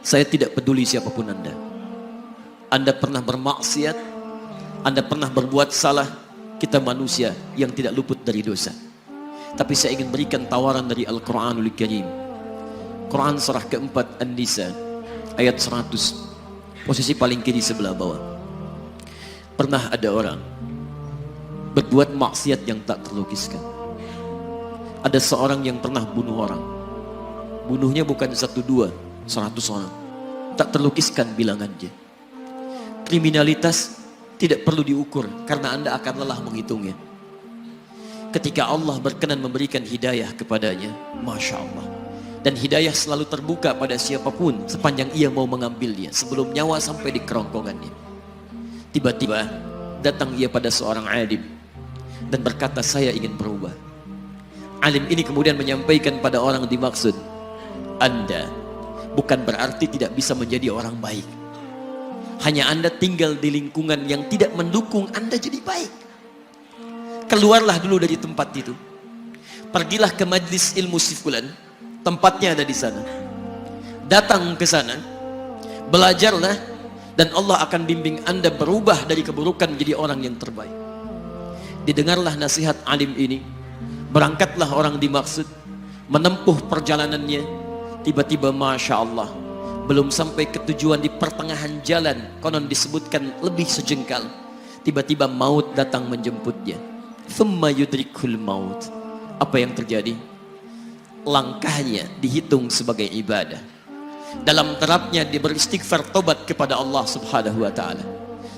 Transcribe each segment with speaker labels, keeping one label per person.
Speaker 1: Saya tidak peduli siapapun Anda. Anda pernah bermaksiat, Anda pernah berbuat salah. Kita manusia yang tidak luput dari dosa. Tapi saya ingin berikan tawaran dari Al-Quranul Karim. Quran surah keempat An-Nisa ayat 100, posisi paling kiri sebelah bawah. Pernah ada orang berbuat maksiat yang tak terlukiskan. Ada seorang yang pernah bunuh orang. Bunuhnya bukan 1, 2, 100 orang. Tak terlukiskan bilangannya. Kriminalitas tidak perlu diukur karena Anda akan lelah menghitungnya. Ketika Allah berkenan memberikan hidayah kepadanya, Masya Allah. Dan hidayah selalu terbuka pada siapapun sepanjang ia mau mengambilnya sebelum nyawa sampai di kerongkongannya. Tiba-tiba datang ia pada seorang alim dan berkata, saya ingin berubah. Alim ini kemudian menyampaikan pada orang dimaksud, Anda bukan berarti tidak bisa menjadi orang baik. Hanya Anda tinggal di lingkungan yang tidak mendukung Anda jadi baik. Keluarlah dulu dari tempat itu. Pergilah ke majlis ilmu si fulan, tempatnya ada di sana. Datang ke sana, belajarlah, dan Allah akan bimbing Anda berubah dari keburukan menjadi orang yang terbaik. Didengarlah nasihat alim ini. Berangkatlah orang dimaksud, menempuh perjalanannya. Tiba-tiba Masya Allah, belum sampai ke tujuan, di pertengahan jalan, konon disebutkan lebih sejengkal, tiba-tiba maut datang menjemputnya. Thumma yudrikul maut. Apa yang terjadi? Langkahnya dihitung sebagai ibadah. Dalam terapnya dia beristighfar, tobat kepada Allah subhanahu wa ta'ala.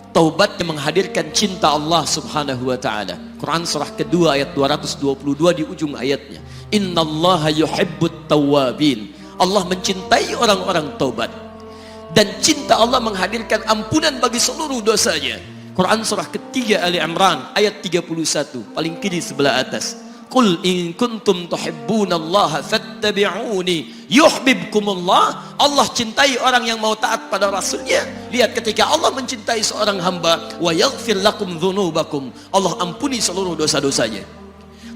Speaker 1: Taubat yang menghadirkan cinta Allah subhanahu wa ta'ala. Quran surah kedua ayat 222 di ujung ayatnya. Innallaha yuhibbut tawwabin. Allah mencintai orang-orang taubat. Dan cinta Allah menghadirkan ampunan bagi seluruh dosanya. Quran surah ketiga Ali Imran ayat 31, paling kiri sebelah atas. Qul in kuntum tuhibbunallaha fattabi'uni yuhibbukumullah. Allah cintai orang yang mau taat pada Rasulnya. Lihat, ketika Allah mencintai seorang hamba, wa yaghfir lakum dzunubakum, Allah ampuni seluruh dosa-dosanya.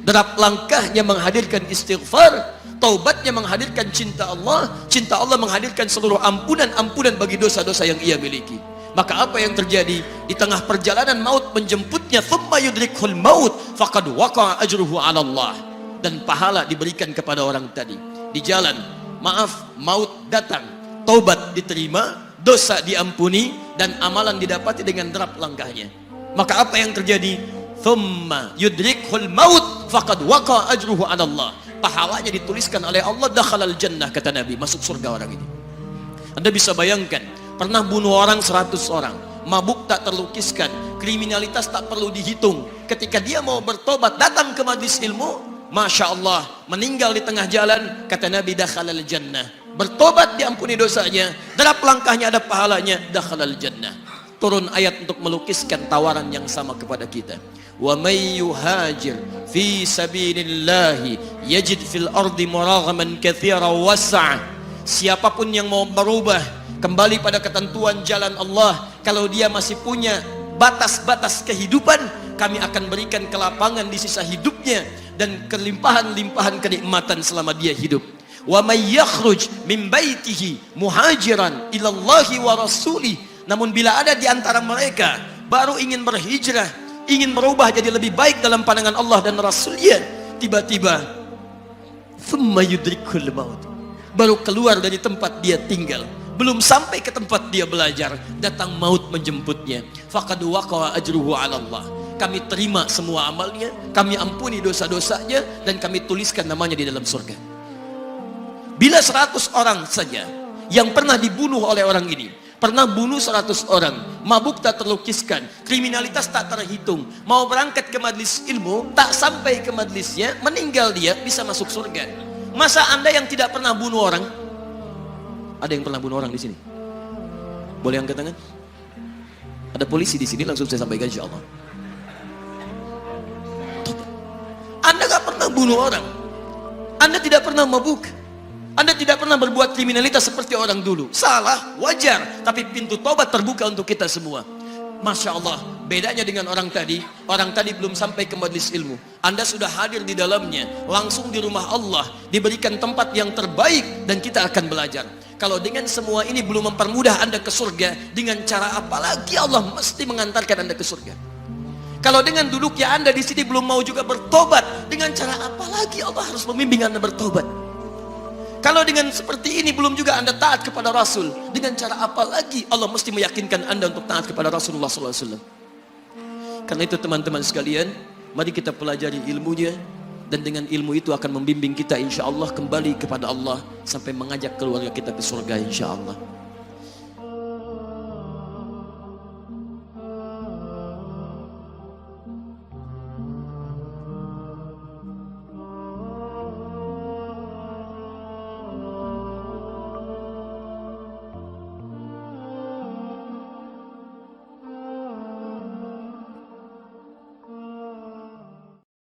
Speaker 1: Derap langkahnya menghadirkan istighfar, taubatnya menghadirkan cinta Allah menghadirkan seluruh ampunan bagi dosa-dosa yang ia miliki. Maka apa yang terjadi? Di tengah perjalanan maut menjemputnya, thumma yudrikhul maut faqad waqa'a ajruhu 'ala Allah. Dan pahala diberikan kepada orang tadi. Di jalan, maaf, maut datang, taubat diterima, dosa diampuni, dan amalan didapati dengan derap langkahnya. Maka apa yang terjadi? Thumma yudrikhul maut faqad waqa'a ajruhu 'ala Allah. Pahalanya dituliskan oleh Allah, dakhalal jannah, kata Nabi, masuk surga orang ini. Anda bisa bayangkan, pernah bunuh orang 100 orang, mabuk tak terlukiskan, kriminalitas tak perlu dihitung. Ketika dia mau bertobat, datang ke majlis ilmu, Masya Allah, meninggal di tengah jalan, kata Nabi, dakhalal jannah. Bertobat diampuni dosanya, derap langkahnya ada pahalanya, dakhalal jannah. Turun ayat untuk melukiskan tawaran yang sama kepada kita. Wa may yuhajir fi sabilillahi yajid fil ardi muraghaman katsiran was'a. Siapapun yang mau berubah kembali pada ketentuan jalan Allah, kalau dia masih punya batas-batas kehidupan, kami akan berikan kelapangan di sisa hidupnya dan kelimpahan-limpahan kenikmatan selama dia hidup. Wa may yakhruj min baitihi muhajiran ila Allahi wa rasulih. Namun bila ada di antara mereka baru ingin berhijrah, ingin berubah jadi lebih baik dalam pandangan Allah dan Rasulnya, tiba-tiba thumma yudrikul maut, baru keluar dari tempat dia tinggal, belum sampai ke tempat dia belajar, datang maut menjemputnya. Faqad waqa'a ajruhu 'ala Allah. Kami terima semua amalnya, kami ampuni dosa-dosanya, dan kami tuliskan namanya di dalam surga. Bila 100 orang saja yang pernah dibunuh oleh orang ini, pernah bunuh 100 orang, mabuk tak terlukiskan, kriminalitas tak terhitung, mau berangkat ke majlis ilmu, tak sampai ke majlisnya, meninggal dia, bisa masuk surga. Masa Anda yang tidak pernah bunuh orang? Ada yang pernah bunuh orang di sini? Boleh angkat tangan? Ada polisi di sini, langsung saya sampaikan insyaallah. Anda gak pernah bunuh orang, Anda tidak pernah mabuk, Anda tidak pernah berbuat kriminalitas seperti orang dulu. Salah, wajar, tapi pintu tobat terbuka untuk kita semua. Masya Allah, bedanya dengan orang tadi belum sampai ke majlis ilmu, Anda sudah hadir di dalamnya, langsung di rumah Allah, diberikan tempat yang terbaik, dan kita akan belajar. Kalau dengan semua ini belum mempermudah Anda ke surga, dengan cara apa lagi Allah mesti mengantarkan Anda ke surga? Kalau dengan duduknya Anda di sini belum mau juga bertobat, dengan cara apa lagi Allah harus membimbing Anda bertobat? Kalau dengan seperti ini belum juga Anda taat kepada Rasul, dengan cara apa lagi Allah mesti meyakinkan Anda untuk taat kepada Rasulullah SAW? Karena itu teman-teman sekalian, mari kita pelajari ilmunya, dan dengan ilmu itu akan membimbing kita insya Allah kembali kepada Allah sampai mengajak keluarga kita ke surga insya Allah.